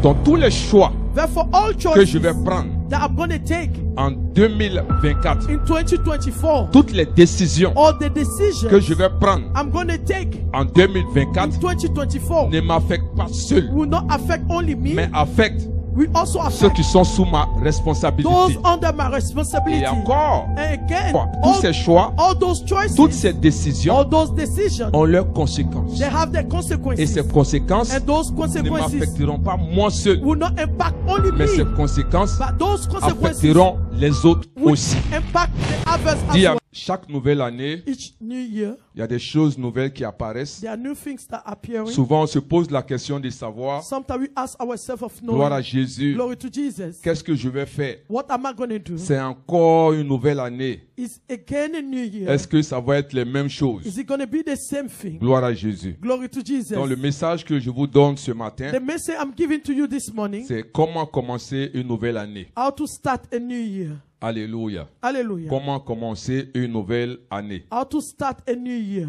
Donc tous les choix Therefore, all que choices je vais prendre that I'm going to take en 2024, in 2024, toutes les décisions all the decisions que je vais prendre I'm going to take en in 2024 2024 ne m'affectent pas seul, will not affect only me, mais affectent will also ceux affect qui sont sous ma those responsabilité. under my Et responsibility. encore, And again, tous ces choix, all those toutes choices, ces décisions all those decisions, ont leurs conséquences. they have their Et consequences. ces conséquences And those ne consequences m'affecteront pas moi seul, will not impact only mais ces me, conséquences but those consequences affecteront les autres will aussi. impact the others as Dis, well. chaque nouvelle année, Each new year, il y a des choses nouvelles qui apparaissent. there are new things that are appearing. Souvent, on se pose la question de savoir, Sometimes we ask ourselves of gloire à knowing, Jésus, glory to Jesus, qu'est-ce que je vais faire? what am I going to do? C'est encore une nouvelle année. Is again a new year. Est-ce que ça va être les mêmes choses? Is it going to be the same thing? Gloire à Jésus. Glory to Jesus. Donc le message que je vous donne ce matin, The message I'm giving to you this morning, c'est comment commencer une nouvelle année. how to start a new year. Alléluia. Hallelujah. Comment commencer une nouvelle année. How to start a new year.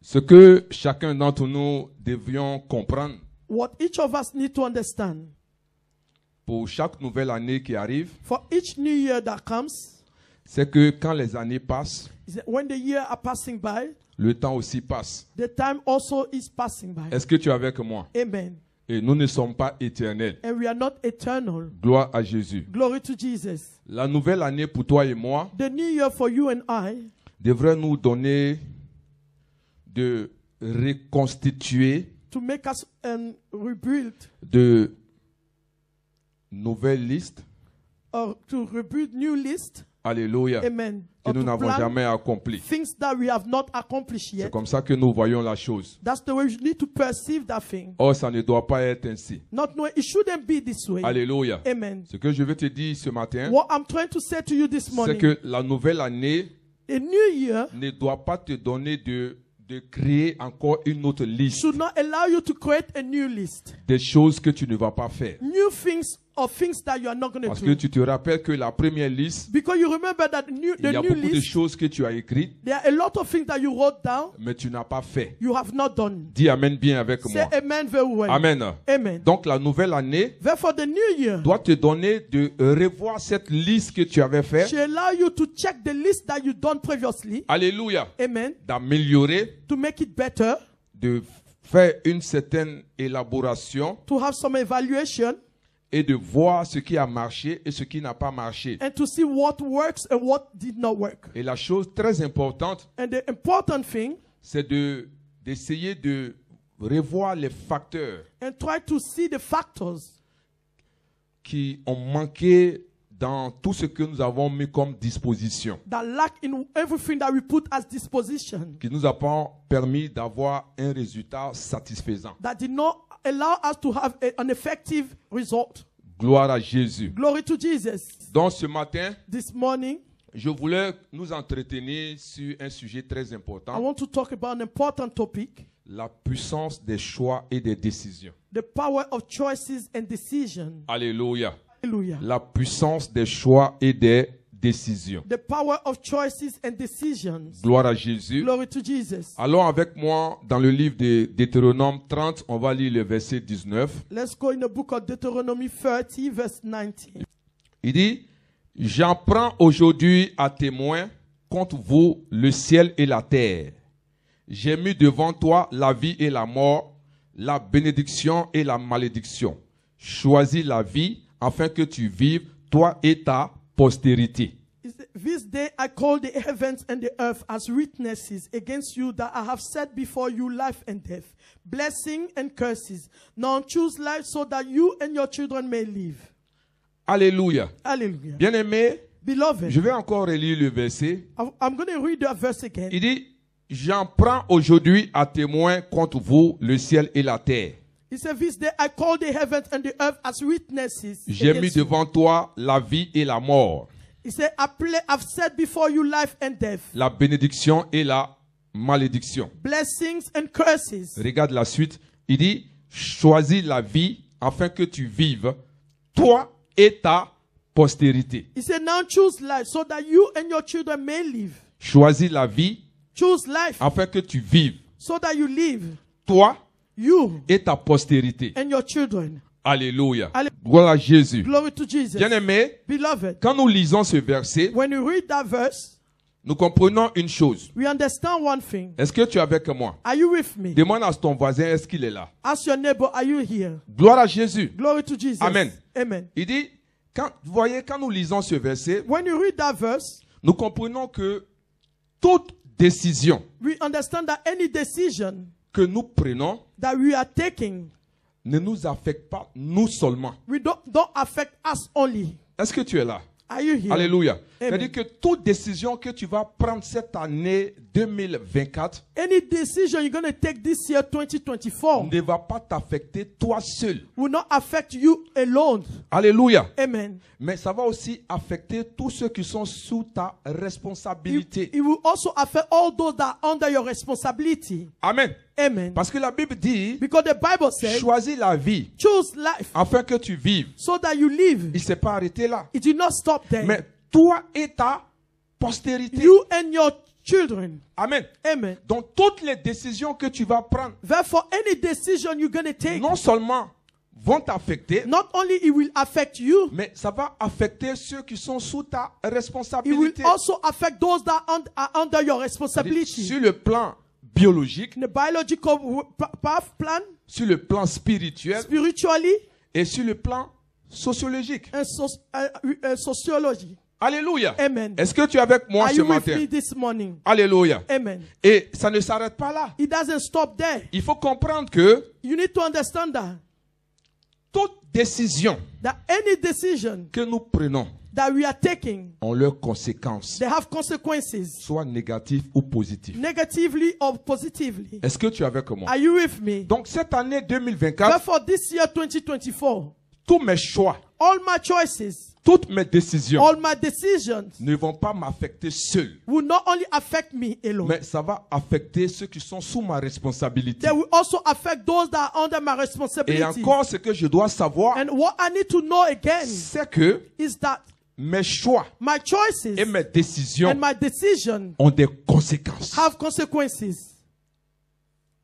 Ce que chacun d'entre nous devions comprendre What each of us need to understand, pour chaque nouvelle année qui arrive, for each new year that comes, c'est que quand les années passent, is that when the year are passing by, le temps aussi passe. the time also is passing by. Est-ce que tu es avec moi? Amen. Et nous ne sommes pas éternels. And we are not eternal. Gloire à Jésus. Glory to Jesus. La nouvelle année pour toi et moi The new year for you and I devrait nous donner de reconstituer to make us rebuild de nouvelles listes. or to rebuild new list. Alléluia. Amen. Que Or nous to n'avons plan jamais accompli. things that we have not accomplished C'est yet. comme ça que nous voyons la chose. That's the way we need to perceive that thing. Or, ça ne doit pas être ainsi. Not knowing it shouldn't be this way. Alléluia. Amen. Ce que je veux te dire ce matin, What I'm trying to say to you this c'est morning, que la nouvelle année a new year ne doit pas te donner de créer encore une autre liste should not allow you to create a new list. des choses que tu ne vas pas faire. New things or things that you are not going Parce to que do. tu te rappelles que la première liste, Because you remember that the il y a new beaucoup de list, choses que tu as écrites, there are a lot of things that you wrote down, mais tu n'as pas fait. you have not done. Dis Amen bien avec Say moi. amen very well. Amen. Amen. Donc la nouvelle année Therefore, the new year doit te donner de revoir cette liste que tu avais faite. should allow you to check the list that you done previously. Alléluia. Amen. D'améliorer, To make it better, de faire une certaine élaboration to have some evaluation, et de voir ce qui a marché et ce qui n'a pas marché. and to see what works and what did not work. Et la chose très importante, And the important thing, c'est d'essayer de revoir les facteurs and try to see the factors qui ont manqué dans tout ce que nous avons mis comme disposition, that lack in everything that we put as disposition, qui nous a pas permis d'avoir un résultat satisfaisant. that did not allow us to have an effective result. Gloire à Jésus. Glory to Jesus. Donc ce matin, This morning, je voulais nous entretenir sur un sujet très I important, want to talk about an important topic, la puissance des choix et des décisions. the power of choices and decision. Alléluia. Hallelujah. La puissance des choix et des décisions. The power of choices and decisions. Gloire à Jésus. Glory to Jesus. Allons avec moi dans le livre de Deutéronome 30, on va lire le verset 19. Let's go in the book of Deuteronomy 30, verse 19. Il dit, j'en prends aujourd'hui à témoin contre vous le ciel et la terre. J'ai mis devant toi la vie et la mort, la bénédiction et la malédiction. Choisis la vie afin que tu vives, toi et ta postérité. This day I call the heavens and the earth as witnesses against you that I have set before you life and death, blessing and curses. Now choose life so that you and your children may live. Alléluia. Hallelujah. Bien-aimé, Beloved, je vais encore relire le verset. I'm going to read that verse again. Il dit, j'en prends aujourd'hui à témoin contre vous le ciel et la terre. He said, this day I call the heavens and the earth as witnesses. J'ai mis against you. devant toi la vie et la mort, He said, I've set before you life and death, la bénédiction et la malédiction. blessings and curses. Regarde la suite. Il dit, choisis la vie afin que tu vives, toi et ta postérité. He said, now choose life so that you and your children may live. Choisis la vie Choose life afin que tu vives, so that you live, toi you et ta postérité. and your children. Alléluia. Alle- Gloire à Jésus. Glory to Jesus. Bien-aimés, Beloved, quand nous lisons ce verset, when you read that verse, nous comprenons une chose. we understand one thing. Est-ce que tu es avec moi? Are you with me? Demande à ton voisin, est-ce qu'il est là? Ask your neighbor, are you here? Gloire à Jésus. Glory to Jesus. Amen. Amen. Il dit, vous voyez, quand nous lisons ce verset, When you read that verse, nous comprenons que toute décision we understand that any decision que nous prenons that we are taking, ne nous affecte pas nous seulement. we don't affect us only. Est-ce que tu es là? Are you here? Alléluia. Amen. C'est-à-dire que toute décision que tu vas prendre cette année 2024 Any decision you're going to take this year, 2024, ne va pas t'affecter toi seul. will not affect you alone. Alléluia. Amen. Mais ça va aussi affecter tous ceux qui sont sous ta responsabilité. It will also affect all those that are under your responsibility. Amen. Amen. Parce que la Bible dit, Because the Bible says, choisis la vie choose life afin que tu vives. so that you live. Il ne s'est pas arrêté là. It did not stop there. Mais toi et ta postérité. You and your children. Amen. Amen. Donc toutes les décisions que tu vas prendre, Therefore, any decision you're going to take, non seulement vont t'affecter, not only it will affect you, mais ça va affecter ceux qui sont sous ta it will responsabilité. also affect those that are under your responsibility. Sur le plan biologique, In the biological path plan, sur le plan spirituel spiritually, et sur le plan sociologique. and sociology. Alléluia. Amen. Est-ce que tu es avec moi Are ce you with matin? me this morning? Alléluia. Amen. Et ça ne s'arrête pas là. It doesn't stop there. Il faut comprendre que You need to understand toute décision that any decision que nous prenons that we are taking, ont leurs conséquences, they have consequences, soit négatives ou positives. negatively or positively. Est-ce que tu es avec moi? Are you with me? Donc cette année 2024, Therefore, this year 2024, tous mes choix, all my choices, toutes mes décisions all my decisions ne vont pas m'affecter seul, will not only affect me alone, mais ça va affecter ceux qui sont sous ma responsabilité. they will also affect those that are under my Et responsibility. encore, ce que je dois savoir, And what I need to know again c'est que is that mes choix my choices et mes décisions and my decision ont des conséquences. have consequences.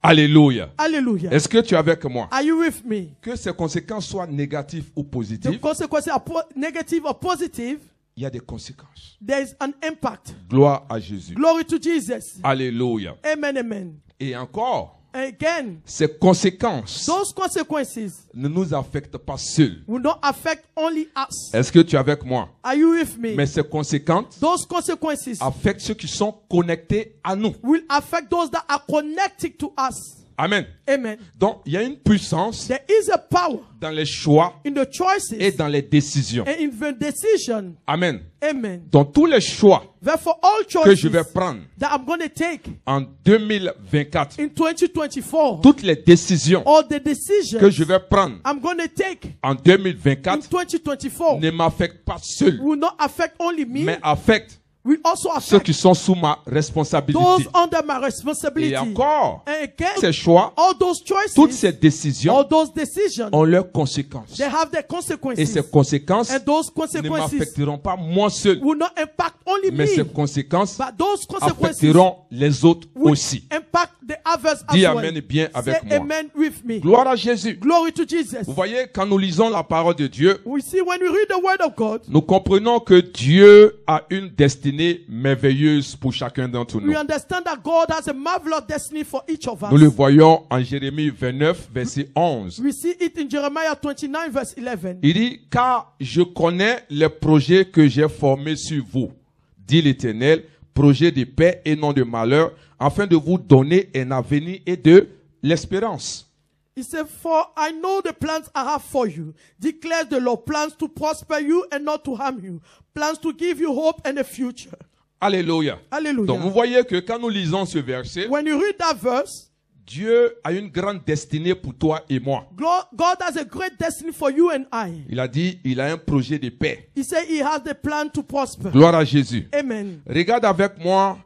Alléluia. Hallelujah. Est-ce que tu es avec moi? Are you with me? Que ces conséquences soient négatives ou The positives, consequences are negative or positive. il y a des conséquences. There is an impact. Gloire à Jésus. Glory to Jesus. Alléluia. Amen, amen. Et encore, And again, ces conséquences those consequences ne nous affectent pas seuls. will not affect only us. Est-ce que tu es avec moi? Are you with me? Mais ces conséquences Those consequences affectent ceux qui sont connectés à nous. will affect those that are connected to us. Amen. Amen. Donc, il y a une puissance There is a power dans les choix in the choices et dans les décisions. and in the decision. Amen. Amen. Dans tous les choix Therefore, all que je vais choices prendre that I'm going to take en 2024, in 2024, toutes les décisions all the que decisions je vais prendre I'm going to take en in 2024 2024 ne m'affectent pas seul, will not affect only me, mais affectent will also ceux affect qui sont sous ma those responsabilité. under my responsibility. Et encore, And again, ces choix, all those choices, toutes ces décisions all those decisions, ont leurs conséquences. they have their Et consequences. ces conséquences And those ne consequences m'affecteront pas moi seul, will not impact only mais ces me, conséquences but those consequences affecteront les autres will aussi. impact the others as Dis well. amen bien avec Say moi. amen with me. Gloire à Jésus. Glory to Jesus. Vous voyez, quand nous lisons la parole de Dieu, We see when we read the word of God, nous comprenons que Dieu a une destinée merveilleuse pour chacun d'entre nous. we understand that God has a marvelous destiny for each of us. Nous le voyons en Jérémie 29, verset 11. We see it in Jeremiah 29 verse 11. Il dit, car je connais les projets que j'ai formés sur vous, dit l'Éternel, projets de paix et non de malheur, afin de vous donner un avenir et de l'espérance. He said, for I know the plans I have for you, declares the Lord, plans to prosper you and not to harm you, plans to give you hope and a future. Alléluia. Hallelujah. Donc vous voyez que quand nous lisons ce verset, When you read that verse, Dieu a une grande destinée pour toi et moi. God has a great destiny for you and I. Il a dit, il a un projet de paix. He said he has the plan to prosper. Gloire à Jésus. Amen. Regarde avec moi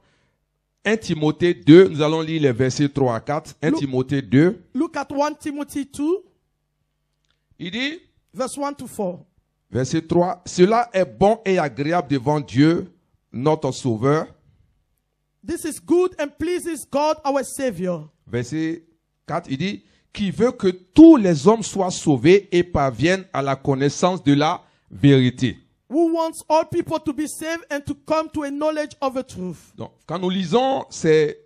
1 Timothée 2, nous allons lire les versets 3 à 4. 1 Timothée 2, Look at 1 Timothy 2, il dit, verse 1 to 4. verset 3, cela est bon et agréable devant Dieu, notre Sauveur. This is good and pleases God our Savior. Verset 4, il dit, qui veut que tous les hommes soient sauvés et parviennent à la connaissance de la vérité. Who wants all people to be saved and to come to a knowledge of the truth. Donc, quand nous lisons ces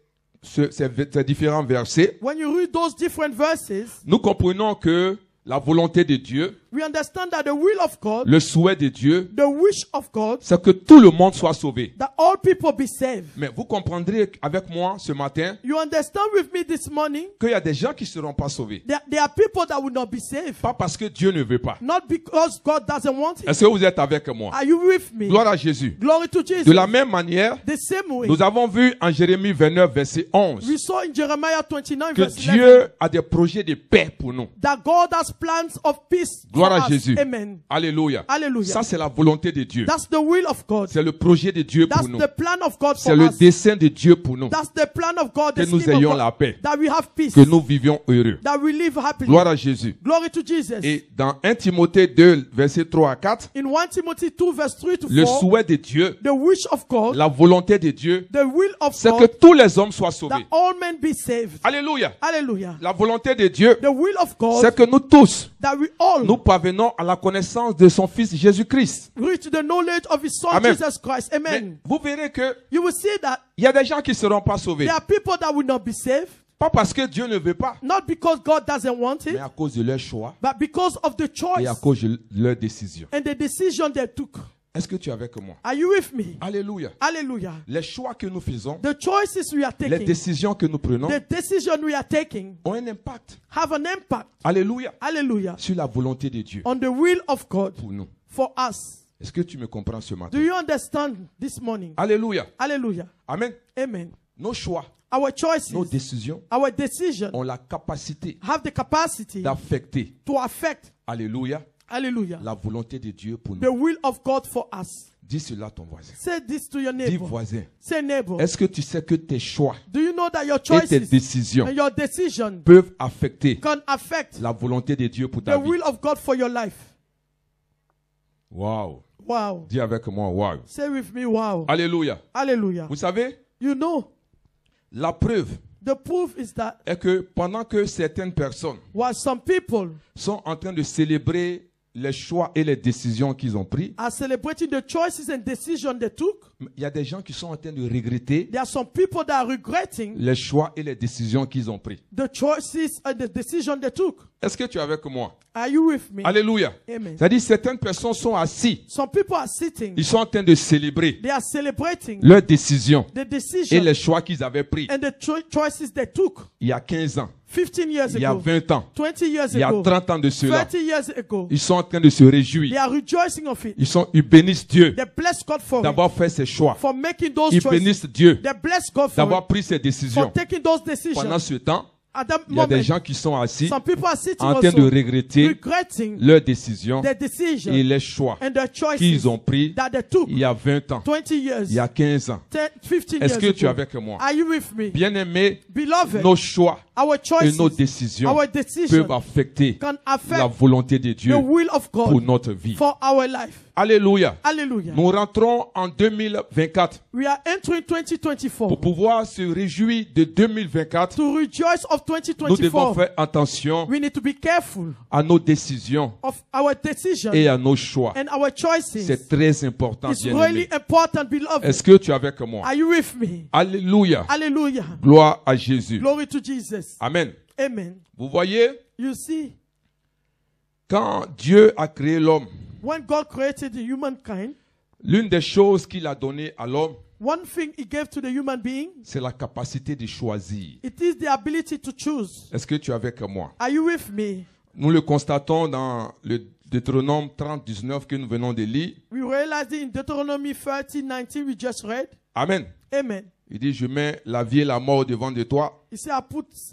différents versets, When you read those different verses, nous comprenons que la volonté de Dieu, we understand that the will of God, le souhait de Dieu, the wish of God, c'est que tout le monde soit sauvé. that all people be saved. Mais vous comprendrez avec moi ce matin You understand with me this morning? qu'il y a des gens qui ne seront pas sauvés. There are people that will not be saved. Pas parce que Dieu ne veut pas. Not because God doesn't want it. Est-ce que vous êtes avec moi? Are you with me? Gloire à Jésus. Glory to Jesus. De la même manière, The same way. nous avons vu en Jérémie 29, verset 11, We saw in Jeremiah 29 que verse 11 Dieu a des projets de paix pour nous. that God has plans of peace Gloire for à us. Jésus. Amen. Alléluia. Hallelujah. Ça, c'est la volonté de Dieu. That's the will of God. C'est le projet de Dieu That's pour nous. the plan of God C'est for le us. dessein de Dieu pour nous. That's the plan of God. Que The nous scheme of ayons God, la paix. that we have peace. Que nous vivions heureux. That we live happily. Gloire à Jésus. Glory to Jesus. Et dans 1 Timothée 2, verset 3 à 4, In 1 Timothy 2 verse 3 to le 4, souhait de Dieu, the wish of God, la volonté de Dieu, the will of c'est que God, tous les hommes soient that sauvés. all men be saved. Alléluia. Hallelujah. La volonté de Dieu, The will of God, c'est que nous tous, that we all nous parvenons à la connaissance de son Fils Jésus-Christ. reach the knowledge of His Son Amen. Jesus Christ. Mais Amen. vous verrez que You will see that il y a des gens qui ne seront pas sauvés. there are people that will not be saved, Pas parce que Dieu ne veut pas, not because God doesn't want mais it, à cause de leur choix but because of the et choice à cause de leur décision. and the decision they took. Est-ce que tu es avec moi? Are you with me? Alléluia. Hallelujah. Les choix que nous faisons, The choices we are les taking, décisions que nous prenons the decision we are taking ont un impact. have an impact, Alléluia. hallelujah, Sur la volonté de Dieu on the will of God pour nous. for us. Est-ce que tu me comprends ce Do matin? you understand this morning? Alléluia. Hallelujah. Amen. Amen. Nos choix, Our choices, nos décisions our decision ont la capacité have the capacity d'affecter, to affect, alléluia, hallelujah, la volonté de Dieu pour the nous. will of God for us. Dis cela à ton voisin. Say this to your Dis neighbor. voisin, Say neighbor. est-ce que tu sais que tes choix Do you know that your et tes choices décisions and your decision peuvent affecter can affect la volonté de Dieu pour the ta vie? will of God for your life? Wow. Wow. Dis avec moi, wow. Say with me, wow. Alléluia. Hallelujah. Vous savez, You know, la preuve the proof is that est que pendant que certaines personnes while some people sont en train de célébrer les choix et les décisions qu'ils ont pris, are celebrating the choices and decisions they took, il y a des gens qui sont en train de regretter there are some people that are regretting les choix et les décisions qu'ils ont pris. the choices and the decision they took. Est-ce que tu es avec moi? Are you with me? Alléluia. Amen. C'est-à-dire certaines personnes sont assis, Some people are sitting, ils sont en train de célébrer they are celebrating leurs décisions the et decision les choix qu'ils avaient pris and the choices they took il y a 15 ans, 15 years il y a ago, 20 ans, 20 years il y a ago, 30 ans de cela. 30 years ago. Ils sont en train de se They réjouir. are rejoicing of it. Ils bénissent Dieu They bless God for it, d'avoir fait ces choix. for making those Ils choices. bénissent Dieu They bless God for d'avoir it, pris ces for décisions. taking those Pendant decisions. ce temps, At that il y a des moment, gens qui sont assis some people are sitting en train de also regretter regretting leurs décisions their decision et les choix and their choices qu'ils ont pris that they took il y a 20 ans, 20 years, il y a 15 ans. 10, 15 Est-ce que years tu es ago. avec moi? Are you with me? Bien-aimés, Beloved, nos choix our et choices, nos décisions our decisions peuvent affecter can la affect volonté de Dieu the will of pour God notre vie. for our life. Alléluia. Hallelujah. Nous rentrons en 2024 We are entering 2024. pour pouvoir se réjouir de 2024. To rejoice of Nous devons 2024, faire attention we need to be careful à nos décisions of our decisions et à nos choix. and our choices. C'est très important, It's bien-aimé. really important, beloved. Est-ce que tu es avec moi? Are you with me? Alléluia. Hallelujah. Gloire à Jésus. Glory to Jesus. Amen. Amen. Vous voyez, You see, quand Dieu a créé l'homme, when God created the humankind, l'une des choses qu'il a données à l'homme, one thing He gave to the human being, c'est la capacité de choisir. it is the ability to choose. Est-ce que tu es avec moi? Are you with me? Nous le constatons dans le Deutéronome 30, 19 que nous venons de lire. We realized it in Deuteronomy 30:19 we just read. Amen. Amen. Il dit, je mets la vie et la mort devant de toi. He said,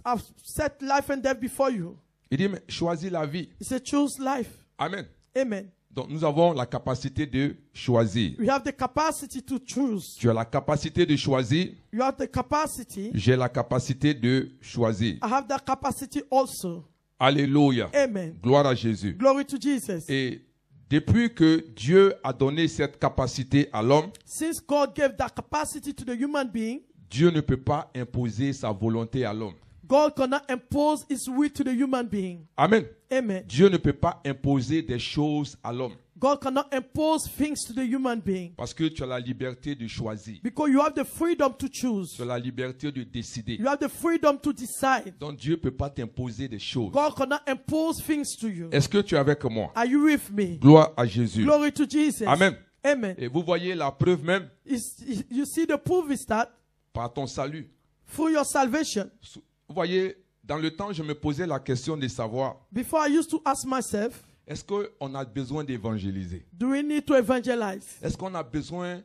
I've set life and death before you. Il dit, mais choisis la vie. He said, choose life. Amen. Amen. Donc nous avons la capacité de choisir. We have the capacity to choose. Tu as la capacité de choisir. You have the capacity. J'ai la capacité de choisir. I have that capacity also. Alléluia. Amen. Gloire à Jésus. Glory to Jesus. Et depuis que Dieu a donné cette capacité à l'homme, Since God gave that capacity to the human being, Dieu ne peut pas imposer sa volonté à l'homme. God cannot impose his will to the human being. Amen. Amen. Dieu ne peut pas imposer des choses à l'homme. God cannot impose things to the human being. Parce que tu as la liberté de choisir. Because you have the freedom to choose. Tu as la liberté de décider. You have the freedom to decide. Donc Dieu ne peut pas t'imposer des choses. God cannot impose things to you. Est-ce que tu es avec moi? Are you with me? Gloire à Jésus. Glory to Jesus. Amen. Amen. Et vous voyez la preuve même You see the proof is that par ton salut. through your salvation. Vous voyez, dans le temps, je me posais la question de savoir, Before I used to ask myself, est-ce qu'on a besoin d'évangéliser? do we need to evangelize? Est-ce qu'on a besoin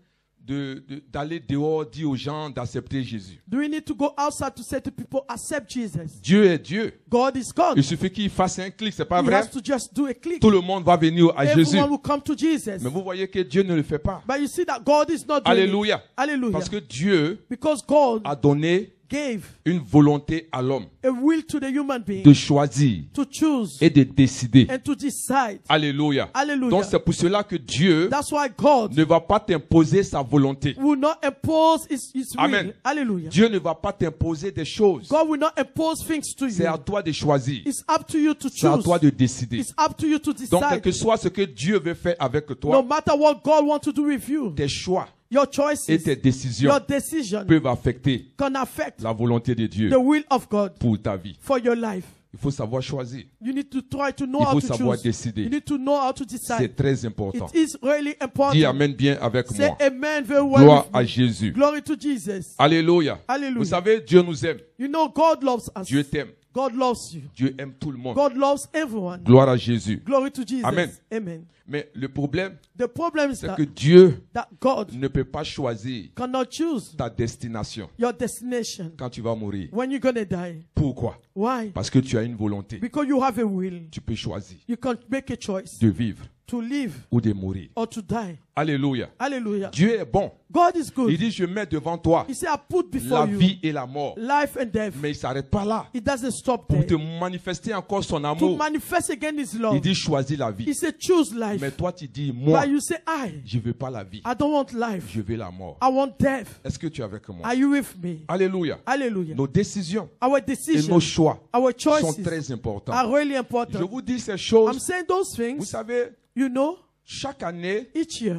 d'aller dehors, dire aux gens d'accepter Jésus? Do we need to go outside to say to people, accept Jesus? Dieu est Dieu. God is God. Il suffit qu'il fasse un clic, c'est pas He vrai? has to just do a click. Tout le monde va venir à Jésus. Everyone will come to Jesus. Mais vous voyez que Dieu ne le fait pas. But you see that God is not doing Alléluia. it. Hallelujah. Parce que Dieu Because God a donné gave une volonté à l'homme a will to the human being de choisir to choose et de décider. and to decide. Alléluia. Hallelujah. Donc c'est pour cela que Dieu That's why God ne va pas t'imposer sa volonté. will not impose his Amen. will. Hallelujah. Dieu ne va pas t'imposer des choses. God will not impose things to C'est à you. toi de choisir. It's up to you to C'est à choose. toi de décider. It's up to you to Donc, quel decide. que soit ce que Dieu veut faire avec No toi, matter what God wants to do with you, tes choix your et choices, tes décisions your decision peuvent affecter can affect la volonté de Dieu the will of God pour ta vie. for your life. Il faut savoir choisir. You need to try to know Il how faut to savoir choose. décider. You need to know how to decide. C'est très important. It is really important. Dis Amen bien avec Say moi. amen very well. Gloire with à me. Jésus. Glory to Jesus. Alléluia. Hallelujah. Vous savez, Dieu nous aime. You know God loves us. Dieu t'aime. God loves you. Dieu aime tout le monde. God loves everyone. Gloire à Jésus. Glory to Jesus. Amen. Amen. Mais le problème, The problem is c'est that, que Dieu that God ne peut pas choisir cannot choose ta destination your destination quand tu vas mourir. when you're going to die. Pourquoi? Why? Parce que tu as une volonté. Because you have a will. Tu peux choisir You can make a choice de vivre to live ou de mourir. or to die. Alléluia. Hallelujah. Dieu est bon. God is Il good. dit, je mets devant toi He said, I put la before you vie et la mort. life and death. Mais il ne s'arrête pas là. It doesn't stop Pour there. te manifester encore son To amour, manifest again His il love. dit, choisis la He vie. said, choose life. Mais toi, tu dis, moi, But you say, je ne veux pas la vie. I don't want life. Je veux la mort. I want death. Est-ce que tu es avec moi? Are you with me? Alléluia. Hallelujah. Nos décisions Our et nos decisions, choix our sont choices très importants. are really Je important. vous dis ces I'm choses. saying those Vous things, savez, you know, chaque année, each year,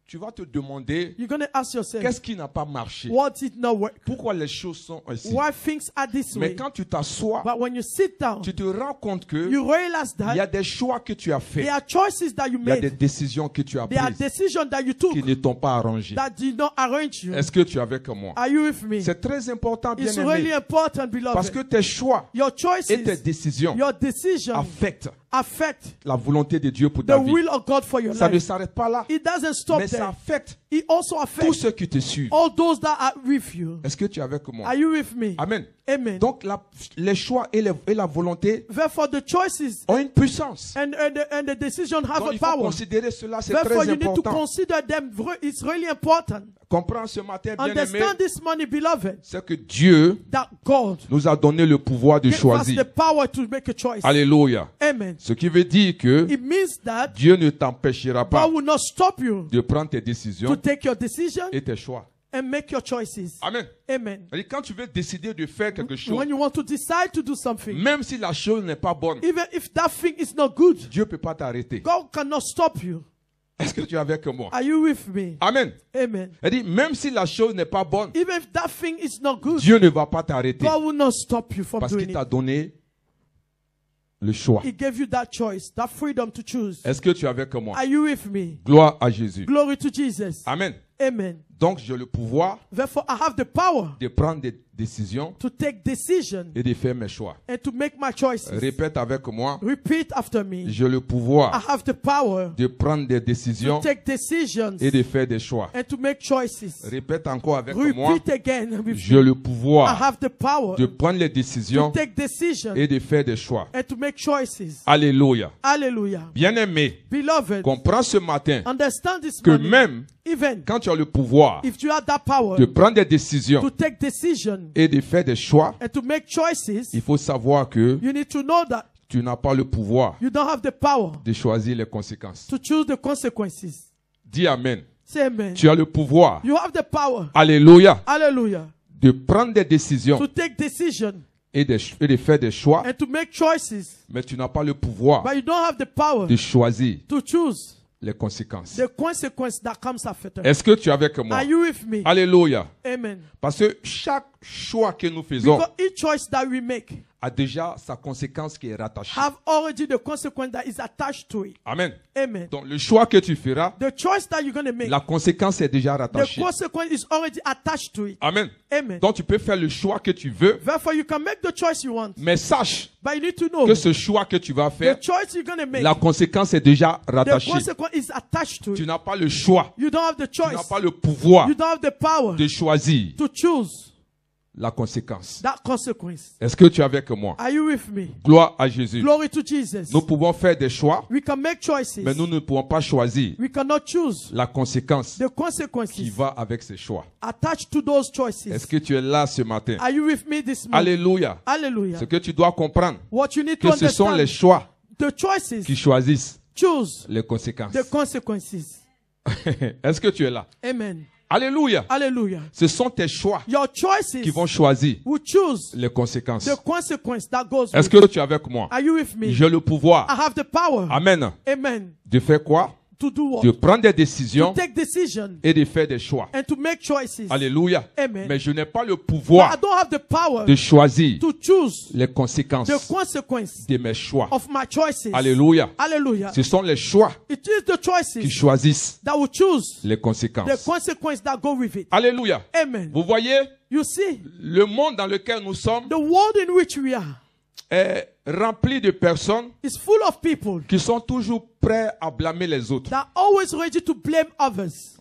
tu vas te demander you're going to ask yourself, qu'est-ce qui n'a pas marché. what did not work? Pourquoi les choses sont ainsi. Why things are this Mais way? quand tu t'assois, But when you sit down, tu te rends compte que you realize il y a that des choix que tu as faits. there are choices that you Il y a des made. décisions que tu as There are prises decisions that you took qui ne t'ont pas arrangé. that did not arrange you. Est-ce que tu es avec moi? Are you with me? C'est très important, bien It's really aimé. important, Parce que beloved. tes choix Your et tes choices, décisions your decisions affectent affect la volonté de Dieu pour the ta vie. will of God for your Ça ne life. s'arrête pas là. It doesn't stop Mais ça there. affecte It also tous affects ceux qui te suivent. all those that are with you. Est-ce que tu es avec moi? Are you with me? Amen. Amen. Donc les choix et la volonté Therefore, the choices ont une puissance. and the decision have Donc a il faut power. considérer cela, c'est Therefore, très you need to important. consider them. It's really important. Comprends ce matin, bien aimé, Understand this money, beloved, c'est que Dieu that God nous a donné le pouvoir de gave us choisir. the power to make a choice. Alléluia. Amen. Ce qui veut dire que It means that Dieu ne t'empêchera pas God will not stop you de prendre tes to décisions take your decision et tes choix. and make your choices. Amen. Amen. Et quand tu veux décider de faire quelque chose, When you want to decide to do something, même si la chose n'est pas bonne, even if that thing is not good, Dieu ne peut pas t'arrêter. God cannot stop you. Est-ce que tu es avec moi? Are you with me? Amen. Amen. Elle dit, même si la chose n'est pas bonne, Even if that thing is not good, Dieu ne va pas t'arrêter God will not stop you from parce doing qu'il t'a it. donné le choix. He gave you that choice, that freedom to choose. Est-ce que tu es avec moi? Are you with me? Gloire à Jésus. Glory to Jesus. Amen. Amen. Donc j'ai le pouvoir Therefore, I have the power de prendre des décisions to take decision et de faire mes choix. and to make my choices. Répète avec moi. Repeat after me. J'ai le I pouvoir have the power de prendre des décisions to take decisions et de faire des choix. and to make choices. Répète encore avec moi. Repeat again with J'ai me. le I pouvoir have the power de prendre les to décisions take decisions et de faire des choix. and to make choices. Alléluia. Hallelujah. Bien-aimé, Beloved, comprends ce matin understand this que morning. même Even quand tu as le pouvoir if you have that power de prendre des décisions to take decision et de faire des choix, and to make choices, il faut savoir que you need to know that tu n'as pas le pouvoir you don't have the power de choisir les conséquences. to choose the consequences. Dis Amen. Say amen. Tu as le pouvoir, You have the power, alléluia, hallelujah, de prendre des décisions to take decision et de faire des choix, and to make choices, mais tu n'as pas le pouvoir but you don't have the power de choisir to choose les conséquences. the consequence that comes after. Est-ce que tu es avec moi? Are you with me? Alléluia. Amen. Parce que chaque choix que nous faisons Because each choice that we make a déjà sa conséquence qui est rattachée. have already the consequence that is attached to it. Amen. Amen. Donc le choix que tu feras, The choice that you're going to make, la conséquence est déjà the rattachée. consequence is already attached to it. Amen. Amen. Donc tu peux faire le choix que tu veux, Therefore, you can make the choice you want, mais sache but you need to know que ce choix que tu vas faire, the choice you're going to make, la conséquence est déjà the rattachée. consequence is attached to Tu it. n'as pas le choix, You don't have the tu n'as choice. pas le pouvoir You don't have the power de choisir to choose la conséquence. that consequence. Est-ce que tu es avec moi? Are you with me? Gloire à Jésus. Glory to Jesus. Nous pouvons faire des choix, We can make choices. mais nous ne pouvons pas choisir We cannot choose la conséquence the qui consequences va avec ces choix. attached to those Est-ce choices. que tu es là ce matin? Are you with me this morning? Alléluia. Hallelujah. Ce que tu dois comprendre, What you need to que ce sont les understand, choix the choices qui choisissent choose les conséquences. the consequences. Est-ce que tu es là? Amen. Alléluia. Hallelujah. Ce sont tes choix Your choices qui vont choisir will choose les conséquences. the consequence that goes Est-ce with que tu es avec moi? Are you with me? J'ai le pouvoir. I have the power. Amen. Amen. De faire quoi? To do what? De prendre des To décisions take decision et de faire des choix. and to make choices. Alléluia. Amen. Mais je n'ai pas le But I pouvoir don't have the power de choisir to choose les conséquences the consequence de mes choix. of my choices. Alléluia. Hallelujah. Ce sont les choix It is the qui choices choisissent that will choose les the conséquences. consequence that go with it. Alléluia. Amen. Vous voyez, You see, le monde dans lequel nous sommes the world in which we are est rempli de personnes is full of people qui sont toujours prêts à blâmer les autres. that are always ready to blame others.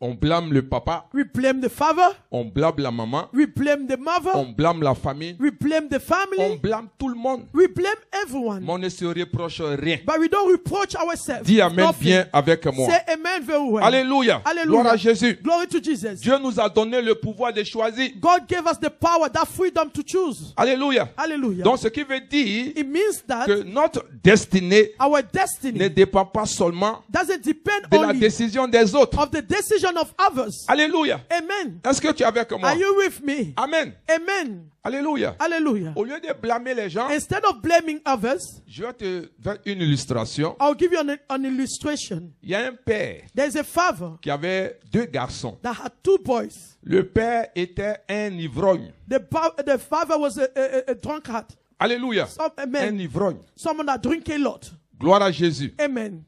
On blâme le papa, We blame the father, on blâme la maman, we blame the mother, on blâme la famille, we blame the on family, blâme tout le monde. we blame everyone. Mais on ne se reproche rien. But we don't reproach ourselves. Dis Amen Nothing. bien avec moi. Say amen very well. Alléluia. Hallelujah. Gloire à Jésus. Glory to Jesus. Dieu nous a donné le pouvoir de choisir. God gave us the power, that freedom to choose. Alléluia. Hallelujah. Donc ce qui veut dire It means that que notre destinée our ne destiny dépend pas seulement doesn't depend de la only décision des autres. of the decision of others. Alléluia. Amen. Est-ce que tu es avec moi? Are you with me? Amen. Amen. Alléluia. Hallelujah. Au lieu de blâmer les gens, Instead of blaming others, je vais te faire une illustration. I'll give you an illustration. Il y a un père There's a father qui avait 2 garçons. that had 2 boys. Le père était un ivrogne. The father was a drunkard. Alléluia. Un Amen. ivrogne. Someone that drink a lot. Gloire à Jésus. Amen.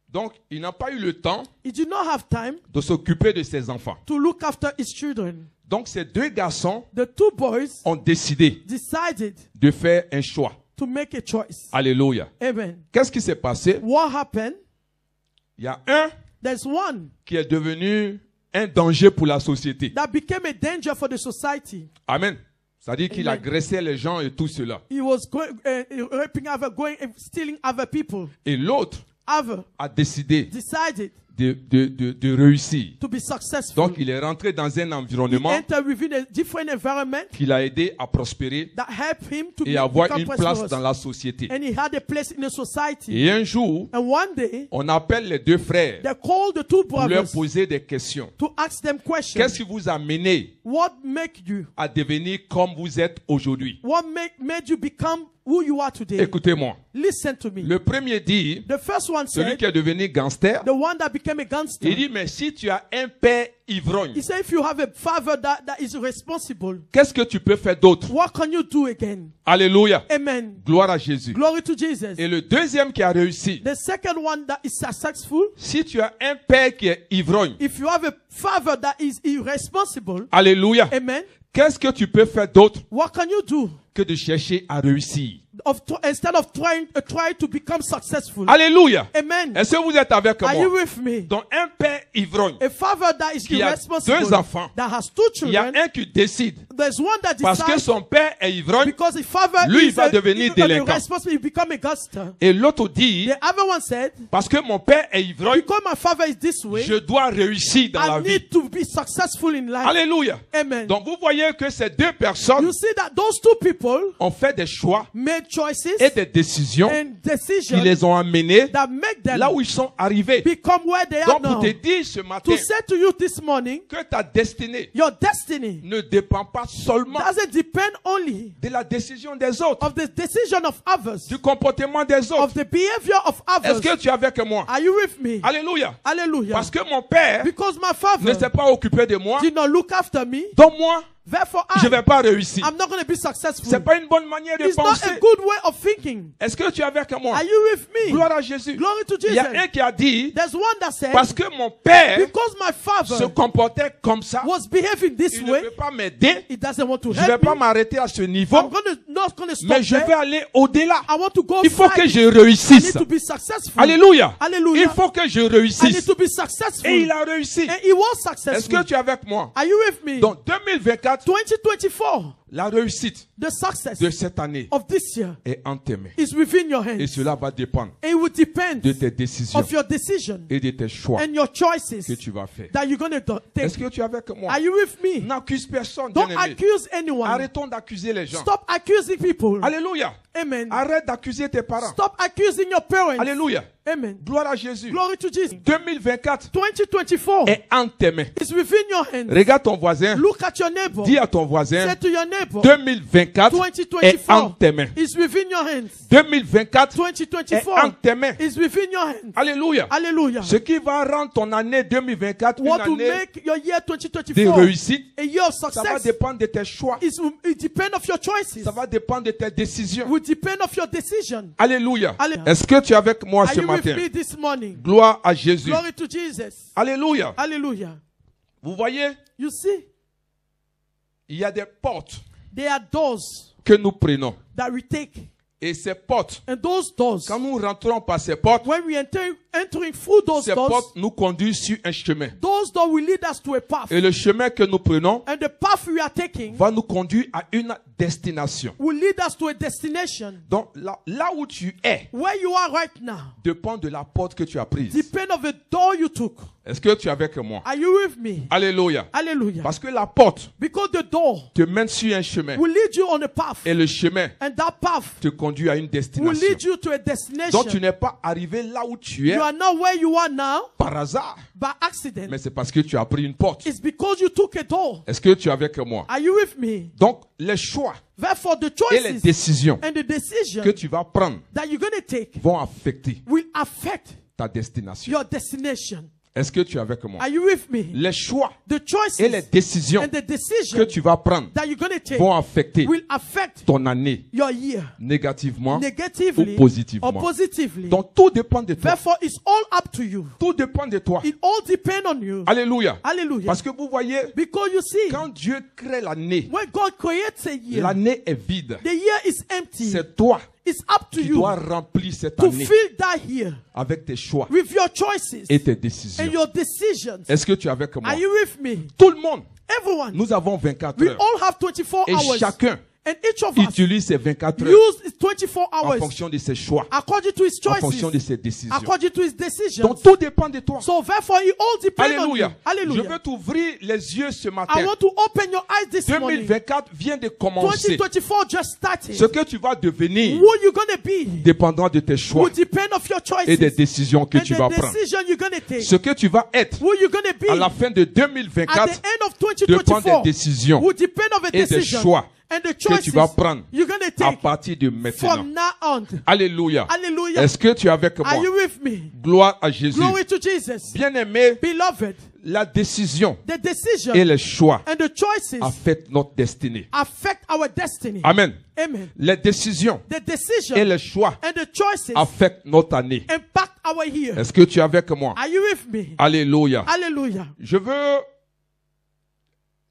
Donc, il n'a pas eu le temps He did not have time de s'occuper de ses enfants. to look after his children. Donc, ces 2 garçons The 2 boys ont décidé decided de faire un choix. to make a choice. Alléluia. Amen. Qu'est-ce qui s'est passé? What happened? Il y a un There's one qui est devenu un danger pour la société. that became a danger for the society. Amen. C'est-à-dire qu'il Amen. agressait les gens et tout cela. He was raping other, stealing other people. Et l'autre Other a décidé decided de réussir. to be successful. Donc, il est rentré dans un He environnement entered within a different environment qui l'a aidé à prospérer that helped him to et avoir become une place prosperous. dans la société. And he had a place in the society. Et un jour, And one day, on appelle les 2 frères they called the 2 pour leur brothers poser des questions. to ask them questions. Qu'est-ce qui vous a mené What make you? à devenir comme vous êtes aujourd'hui? What made you become who you are today? Écoutez-moi. Listen to me. Le premier dit, The first one celui said, qui est devenu gangster, the one that became a gangster. il dit, mais si tu as un père ivrogne, He said, if you have a father that is responsible, qu'est-ce que tu peux faire d'autre? what can you do again? Alléluia. Amen. Gloire à Jésus. Glory to Jesus. Et le deuxième qui a réussi, The second one that is successful, si tu as un père qui est ivrogne, if you have a father that is irresponsible, alléluia, amen, qu'est-ce que tu peux faire d'autre what can you do que de chercher à réussir? instead of trying to become successful? Alléluia. Amen. Est-ce que vous êtes avec Are you moi? with me? Donc un père ivrogne, A father that is qui a irresponsible, 2 enfants, that has 2 il y a children, un qui décide, there's one that parce que decides son père est ivrogne, because the father lui, il is va devenir délinquant. irresponsible, he become a gangster. et l'autre dit, The other one said, parce que mon père est ivrogne, because my father is this way, je dois réussir dans la I vie. need to be successful in life. Alléluia. Amen. Donc vous voyez que ces 2 personnes You see that those 2 people ont fait des choix made choices et des décisions and qui decisions les ont amenés that make them là où ils sont arrivés. become where they are Donc, pour now. te dire ce matin To say to you this morning, que ta destinée your destiny ne dépend pas seulement doesn't depend only de la décision des autres, of the decision of others, du comportement des of autres. the behavior of Est-ce others. que tu es avec moi? Are you with me? Alléluia. Hallelujah. Parce que mon père Because my ne father s'est pas occupé de moi, did not look after me, donc moi, therefore je ne vais pas réussir. I'm not going to be successful. C'est pas une bonne manière de It's not penser. a good way of thinking. Est-ce que tu es avec moi? Are you with me? Gloire à Jésus. Glory to Il y a Jesus. un qui a dit, There's one that said, parce que mon père because my se father comportait comme ça, was behaving this il ne way, peut pas m'aider. he doesn't want to Je ne vais help pas me. m'arrêter à ce I'm niveau, not going to stop mais je vais there. aller au-delà. I want to go Il faut further. que je I réussisse. need to be successful. Alléluia. Hallelujah. Il faut que je I need réussisse. to be successful. Et il a réussi. And he was Est-ce successful. que tu es avec moi? Are you with me? Donc 2024, 2024, la réussite the success de cette année of this year est en tes mains. is within your Et hands. cela va dépendre It will depend de tes décisions of your decision et de tes choix and your choices que tu vas faire. that you're going to Est-ce take. que tu es avec moi? Are you with me? N'accuse personne, Don't bien-aimé. accuse anyone. Arrêtons d'accuser les gens. Stop accusing people. Alléluia. Amen. Arrête d'accuser tes parents. Stop accusing your parents. Alléluia. Amen. Gloire à Jésus. Glory to Jesus. 2024 2024 est en tes mains. is within your hands. Regarde ton voisin. Look at your neighbor. Dis à ton voisin. Say to your neighbor, 2024 est en 2024 tes mains. is within your hands. 2024 est en 2024 tes mains. is within your hands. Alléluia. Hallelujah. Ce qui va rendre ton année 2024 une What will année make your year de 2024 réussite, a year of ça va success dépendre de tes choix. it depends of your choices. Ça va dépendre de tes décisions. Will depend of your decision. Alléluia. Alléluia. Est-ce que tu es avec moi Are ce you with matin? me this morning? Gloire à Jésus. Glory to Jesus. Alléluia. Hallelujah. Vous voyez, You see, il y a des portes there are doors que nous prenons. that we take. Et ces portes, And those doors, quand nous rentrons par ces portes, when we entering through those ces doors, portes nous conduisent sur un chemin. those doors will lead us to a path. Et le chemin que nous prenons And the path we are taking va nous conduire à une destination. will lead us to a destination. Donc là où tu es Where you are right now dépend de la porte que tu as prise. depend of the door you took. Est-ce que tu es avec moi? Are you with me? Alléluia. Hallelujah. Parce que la porte Because the door te mène sur un chemin. will lead you on a path. Et le chemin And that path te conduit à une will destination. lead you to a destination. Donc tu n'es pas arrivé là où tu es You are not where you are now par hasard. by accident. Mais c'est parce que tu as pris une porte. It's because you took a door. Est-ce que tu es avec moi? Are you with me? Donc les choix Therefore, the et les choices décisions and the decision que tu vas prendre that you're going to take vont affecter will affect ta destination. your destination. Est-ce que tu es avec moi? Are you with me? Les choix The choices et les décisions and the que decision tu vas prendre that you're going to take vont affecter will affect ton année your year négativement negatively ou positivement. or positively. Donc tout dépend de toi. Therefore, it's all up to you. Tout dépend de toi. It all depends on you. Alléluia. Hallelujah. Parce que vous voyez, Because you see, quand Dieu crée l'année, when God creates a year, l'année est vide. the year is empty. C'est toi It's up to qui you dois remplir cette to année fill that year avec tes choix with your choices et tes and décisions. your decisions. Est-ce que tu es avec moi? Are you with me? Tout le monde, Everyone. nous avons 24 We heures. all have 24 Et hours. chacun And each of us utilise ces 24 heures use his 24 en hours fonction de ses choix, according to his en fonction de choices, ses décisions. according to his decisions. Donc tout dépend de toi. So therefore, it all depends on you. Alléluia. Je Hallelujah. veux t'ouvrir les yeux ce I matin. want to open your eyes this morning. 2024 vient de commencer. 2024 just started. Ce que tu vas devenir Who you gonna be dépendant de tes choix will depend of your choices et des décisions que and tu the vas prendre. decision you're gonna take. Ce que tu vas être Who you gonna be à la fin de at the 2024 end of dépend des 2024 décisions will depend of a et des decision choix and the que choices tu vas prendre you're gonna à take partir de maintenant. from now on. Alléluia. Hallelujah. Est-ce que tu es avec moi? Are you with me? Gloire à Jésus. Glory to Jesus. Bien-aimé, Beloved, la décision the decision et les choix and the choices affectent notre destinée. affect our destiny. Amen. Amen. Les décisions The decision et les choix and the choices affectent notre année. impact our year. Est-ce que tu es avec moi? Are you with me? Alléluia. Hallelujah. Je veux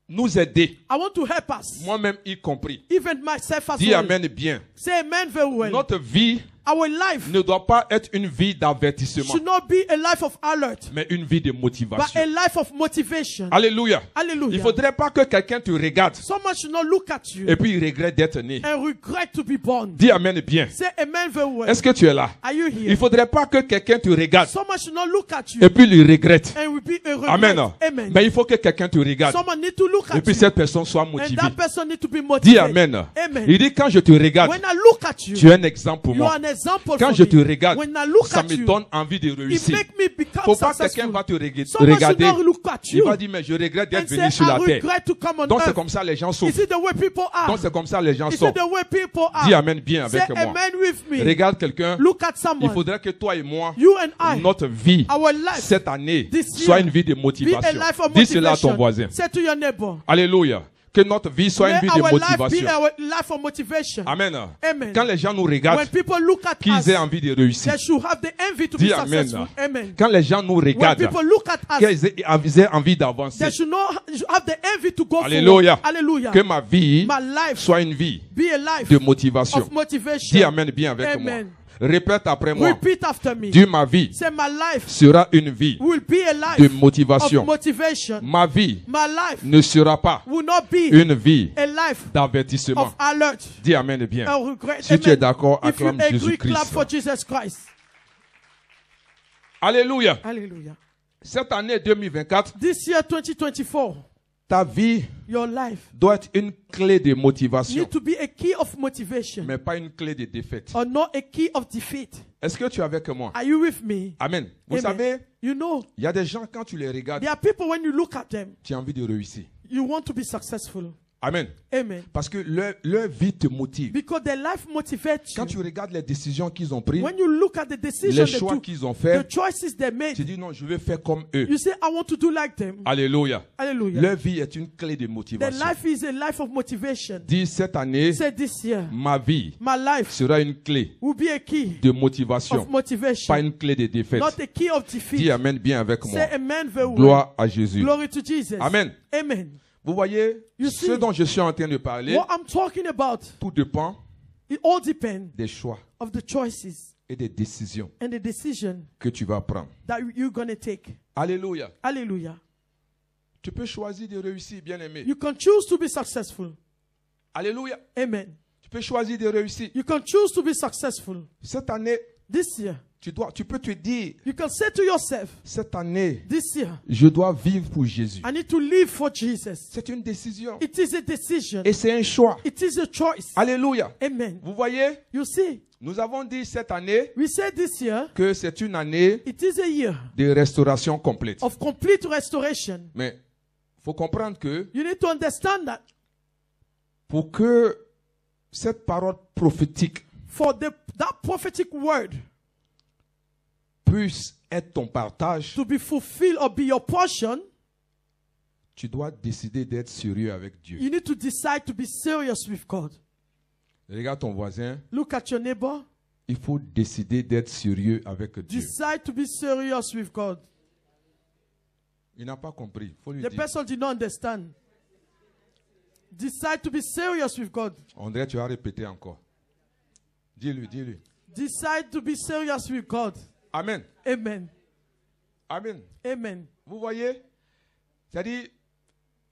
nous aider, I want to help us, moi-même y compris. even myself as Dis well. Amen bien. Say amen very well. Notre vie Our life ne doit pas être une vie d'avertissement, should not be a life of alert, mais une vie de but motivation. a life of motivation. Alléluia. Il ne Hallelujah. faudrait pas que quelqu'un te regarde Someone should not look at you et puis il regrette d'être né. and regret to be born. Dis amen bien. Say amen very well. Est-ce que tu es là? Are you Il ne here? faudrait pas que quelqu'un te regarde Someone should not look at you et puis il regrette. and will be a regret. Amen. Amen. Mais il faut que quelqu'un te regarde Someone need to look et at puis you cette personne soit and motivée. that person need to be Dis motivated. amen. Amen. Il dit quand je te regarde, When I look at you, tu es un exemple pour you are moi. an example Quand for je me. te regarde, When I look ça at me you, donne envie de it réussir. make me become Faut pas que quelqu'un successful. va te Someone should regarder. not look at Il you va dire mais je regrette and d'être say, venu sur I la terre. regret to come on Donc c'est earth. comme ça les gens sont. Is it the way people are? Donc c'est comme ça les gens Is sont. it the way people Dis are? amen bien Say avec moi. amen with me. Regarde quelqu'un. Look at Il someone. faudrait que toi et moi, You and I, notre vie our life, cette année this year, soit une vie de be a motivation. life of Dis cela à ton motivation. voisin. Say to your neighbor. Alléluia. Que notre vie soit une May vie de our life be motivation. our life of motivation. Amen. Amen. Quand les gens nous regardent, When people look at us, qu'ils aient envie de réussir. they should have the envy to Dis be amen. successful. Amen. Quand les gens nous When regardent, people look at us, qu'ils aient envie d'avancer. they should not have the envy to go Alléluia. forward. Hallelujah. Que ma vie My life soit une vie be a life de motivation. of motivation. Dis amen bien avec Amen. moi. Répète après moi. Repeat after me. Dis ma vie Say my life sera une vie will be a de life motivation. of motivation. Ma vie My life ne sera pas will not be une vie a life d'avertissement. of alert Dis amen bien. or regret. Si tu es Amen. d'accord, If you acclame agree, clap Jésus-Christ. for Jesus Christ. Alléluia. Hallelujah. Cette année 2024, This year 2024, ta vie your life doit être une clé de motivation, need to be a key of motivation mais pas une clé de défaite. or not a key of defeat. Est-ce que tu es avec moi? Are you with me? Amen. Vous Amen. savez, You know, il y a des gens, quand tu les regardes, there are people when you look at them, tu as envie de réussir. you want to be successful. Amen. Amen. Parce que leur vie te motive. Because their life motivates Quand tu you. regardes les décisions qu'ils ont prises, When you look at the les decisions they choix took, qu'ils ont the faits, choices they tu made, dis non, je vais faire comme eux. you say, I want to do like them. Alléluia. Hallelujah. Leur vie est une clé de Their motivation. life is a life of motivation. Dis cette année, Say this year, ma vie my life sera une clé will be a key de of motivation, motivation, pas une clé de défaite. not a key of Dis defeat. amen bien avec moi. Say amen very well. Gloire à Jésus. Glory to Jesus. Amen. Amen. Vous voyez, You ce see, dont je suis en train de parler, What I'm talking about, tout dépend it all depends des choix of the choices et des décisions and the decision que tu vas prendre. that you're going to take. Alléluia. Hallelujah. Tu peux choisir de réussir, bien-aimé. You can choose to be successful. Alléluia. Amen. Tu peux choisir de réussir. You can choose to be successful. Cette année, This year, tu peux te dire, you can say to yourself, cette année, this year, je dois vivre pour Jésus. I need to live for Jesus. C'est une décision. It is a decision. Et c'est un choix. It is a choice. Alléluia. Amen. Vous voyez, You see, nous avons dit cette année we said this year, que c'est une année it is a year de restauration complète. of complete restoration. Mais il faut comprendre que You need to understand that pour que cette parole prophétique for that prophetic word puisse être ton partage, to be fulfilled or be your portion, tu dois décider d'être sérieux avec Dieu. you need to decide to be serious with God. Regarde ton voisin, Look at your neighbor. il faut décider d'être sérieux avec Dieu. Decide to be serious with God. Il n'a pas compris. Il faut lui The dire. person did not understand. Decide to be serious with God. André, tu vas répéter encore. Dis-lui, dis-lui. Decide to be serious with God. Amen. Amen. Amen. Amen. Vous voyez? C'est-à-dire,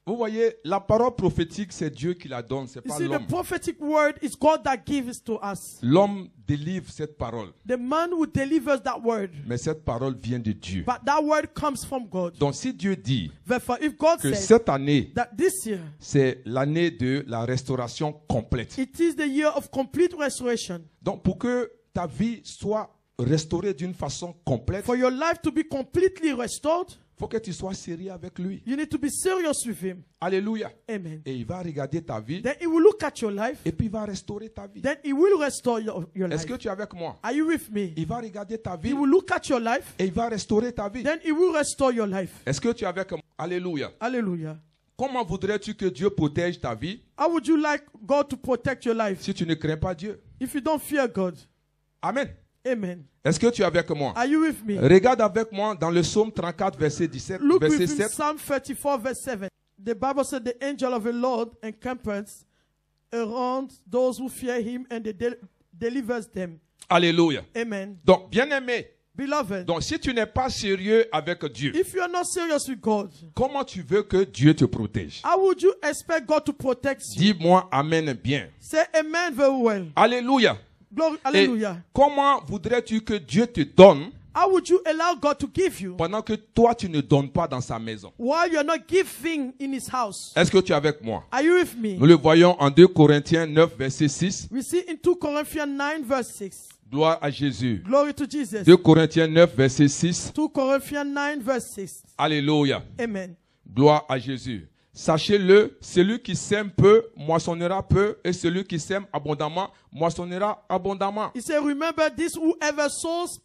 vous voyez, la parole prophétique, c'est Dieu qui la donne, c'est You pas see, the l'homme. prophetic word is God that gives to us. L'homme délivre cette parole, The man who delivers that word, mais cette parole vient de Dieu. but that word comes from God. Donc si Dieu dit Therefore, if God que says cette année, that this year, c'est l'année de la restauration complète. it is the year of complete restoration. Donc pour que ta vie soit restaurée d'une façon complète, For your life to be completely restored, il faut que tu sois sérieux avec lui. you need to be serious with Him. Alléluia. Amen. Et il va regarder ta vie Then He will look at your life. et puis il va restaurer ta vie. Then He will restore your Est-ce life. que tu es avec moi? Are you with me? Il va regarder ta He vie will look at your life. et il va restaurer ta vie. Then He will restore your life. Est-ce que tu es avec moi? Alléluia. Hallelujah. Comment voudrais-tu que Dieu protège ta vie How would you like God to protect your life si tu ne crains pas Dieu? if you don't fear God? Amen. Amen. Est-ce que tu es avec moi? Are you with me? Regarde avec moi dans le psaume 34, verset 17, Look with verset me, 7. Psalm 34, verse 7. The Bible said, the angel of the Lord encampeth around those who fear Him and delivers them. Alléluia. Amen. Donc, bien-aimé, Beloved, donc si tu n'es pas sérieux avec Dieu, if you are not serious with God, comment tu veux que Dieu te protège? how would you expect God to protect you? Dis-moi Amen bien. Say amen very well. Alléluia. Glory, Et hallelujah. comment voudrais-tu que Dieu te donne How would you allow God to give you pendant que toi tu ne donnes pas dans sa maison? while you are not giving in his house? Est-ce que tu es avec moi? Are you with me? Nous le voyons en 2 Corinthiens 9, verset 6. We see in 2 Corinthians 9 verse 6. Gloire à Jésus. Glory to Jesus. 2 Corinthiens 9, verset 6. 2 Corinthians 9 verse 6. Alléluia. Amen. Gloire à Jésus. Sachez-le, celui qui sème peu, moissonnera peu, et celui qui sème abondamment, moissonnera abondamment. He said, remember this, whoever sows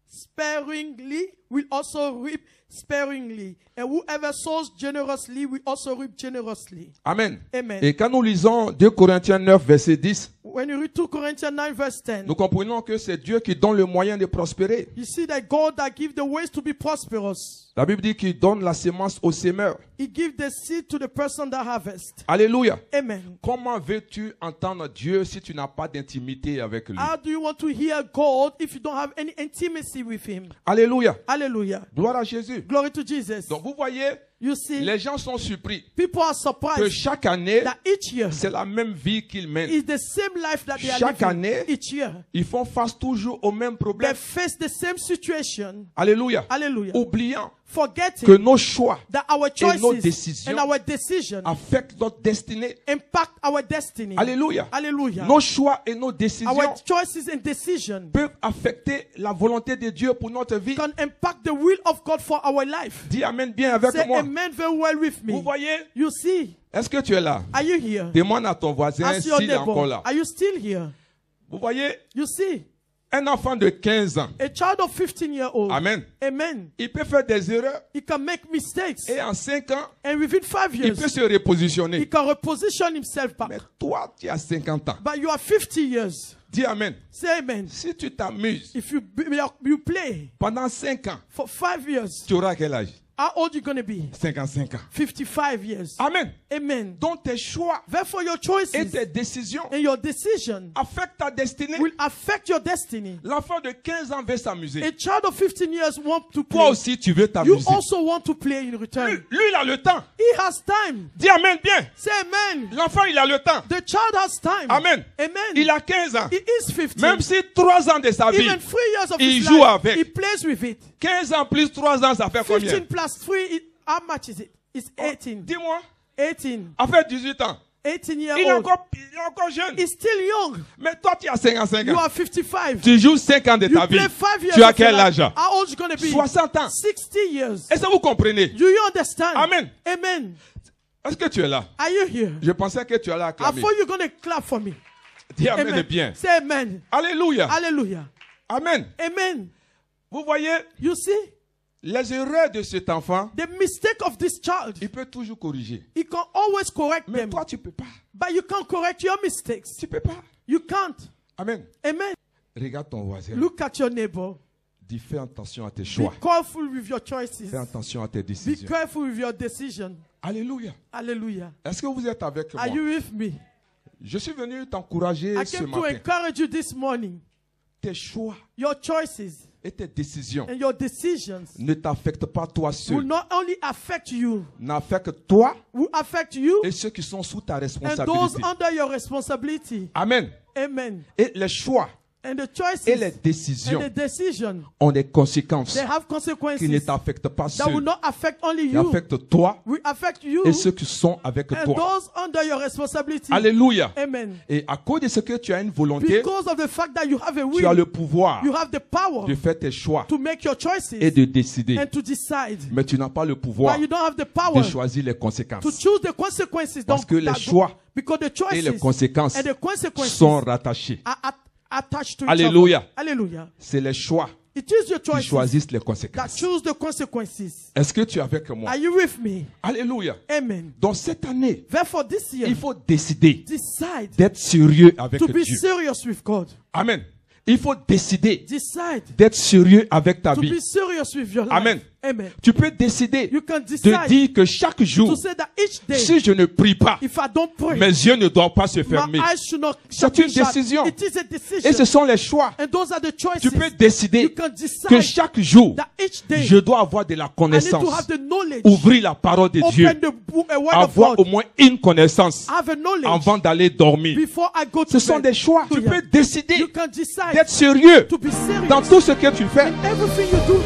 sparingly will also reap sparingly. And whoever sows generously will also reap generously. Amen. Amen. Et quand nous lisons 2 Corinthiens 9, verset 10, When you read 2 Corinthians 9 verse 10, nous comprenons que c'est Dieu qui donne le moyen de prospérer. you see that God that gives the ways to be prosperous. La Bible dit qu'il donne la sémence au semeur. He gives the seed to the person that harvests. Alléluia. Amen. Comment veux-tu entendre Dieu si tu n'as pas d'intimité avec lui? How do you want to hear God if you don't have any intimacy with him? Alléluia. Hallelujah. Gloire à Jésus. Glory to Jesus. Donc vous voyez, You see, les gens sont surpris people are que surprised chaque année, that each year c'est la même vie qu'ils mènent. is the same life that they are Chaque living année, each year. Ils font face toujours au même They problème. face the same situation. Alléluia. Hallelujah. Oubliant Forgetting que nos choix that our et nos choices décisions and our decisions affectent notre destinée. impact our destiny. Alléluia. Hallelujah. Nos choix et nos décisions Our choices and decisions peuvent affecter la volonté de Dieu pour notre vie. can impact the will of God for our life. Dis Amen bien avec Say moi. amen very well with Vous me. voyez, You see, est-ce que tu es là? are you here? Demande à ton voisin Ask your s'il est encore neighbor, là. are you still here? Vous voyez, You see, un enfant de 15 ans, a child of 15-year-old, Amen, amen, il peut faire des erreurs he can make mistakes. et en 5 ans, And within 5 il years, peut se he repositionner. can reposition himself back. Mais toi, tu as 50 ans. But you are 50 years. Dis Amen. Say amen. Si tu t'amuses If you play pendant 5 ans, for 5 years, tu auras quel âge? how old you going to be? 55 ans. 55 years. Amen. Amen. Donc tes choix Therefore, your et choices tes décisions and your decision affectent ta destinée. will affect your destiny. L'enfant de 15 ans veut s'amuser. A child of 15 years wants to Toi play. aussi, tu veux You t'amuser. also want to play in Lui, return. il a le temps. He has time. Dis Amen bien. Say amen. L'enfant, il a le temps. The child has time. Amen. Amen. Il a 15 ans. He is 15. Même si 3 ans de sa vie, Even 3 years of il his joue life, avec. he plays with it. 15 ans plus 3 ans, ça fait 15 combien? plus 3, how much is it? It's 18. Dis-moi. 18. À faire 18 ans. 18 year Il est old. encore jeune. He's still young. Mais toi, tu as 55 You ans. are 55. Tu joues 5 ans de You ta vie. play 5 years. Tu as of your quel life. âge? How old you going to be? 60 ans. 60 years. Est-ce que vous comprenez? Do you understand? Amen. Amen. Est-ce que tu es là? Are you here? Je pensais que tu allais I acclamer. thought you're going to clap for me. Dis Amen Amen. bien. Say amen. Alléluia. Hallelujah. Amen. Amen. Vous voyez, You see, les erreurs de cet enfant, the mistake of this child, il peut toujours corriger. he can always correct Mais them. toi, tu ne peux pas. But you can't correct your mistakes. Tu ne peux pas. You can't. Amen. Amen. Regarde ton voisin. Look at your neighbor. Dis, fais attention à tes Be choix. careful with your choices. Fais attention à tes Be décisions. careful with your decision. Alléluia. Hallelujah. Est-ce que vous êtes avec moi? Are you with me? Je suis venu t'encourager I ce came to matin. encourage you this morning. Tes choix Your choices et tes décisions and your decisions ne t'affectent pas toi will seul. not only affect you, N'affectent toi will affect you et ceux qui sont sous ta and those responsabilité. under your responsibility. Amen. Amen. Et les choix And the choices et les and décisions the decision, ont des conséquences they have qui ne consequences t'affectent pas that will seul. not affect only Ils you, affectent toi will affect you et ceux qui sont avec and toi. those under your responsibility. Alléluia. Amen. Et à cause de ce que tu as une volonté, Because of the fact that you have a tu as will, le pouvoir you have the power de faire tes choix to make your choices et de décider. and to decide. Mais tu n'as pas le pouvoir But you don't have the de power choisir les to conséquences. choose the consequences. Parce que les choix because the et les choices conséquences and the consequences sont rattachés. are attached to each Alléluia. other. Hallelujah. C'est les choix It is your qui choices choisissent les that conséquences. choose the consequences. Est-ce que tu es avec moi? Are you with me? Alléluia. Amen. Donc cette année, Therefore, this year, il faut décider decide d'être sérieux avec to be Dieu. serious with God. Amen. Il faut décider Decide d'être sérieux avec ta to vie. be serious with your life. Amen. Amen. Tu peux décider You can de decide dire que chaque jour, to say that each day, si je ne prie pas, if I don't pray, mes yeux ne doivent pas se my fermer. eyes should not C'est be une shut. décision. It is a Et ce decision. sont les choix. And those are the choices. Tu peux You décider can que decide chaque jour, that each day je dois avoir de la I need to connaissance. have the knowledge. Ouvrir la parole de Dieu. Open the word of Avoir au God. moins une connaissance Have a knowledge avant d'aller dormir. before I go to Ce sont bed. des choix. Tu Hallelujah. peux décider You can decide d'être sérieux to be serious dans tout ce que tu fais. in everything you do.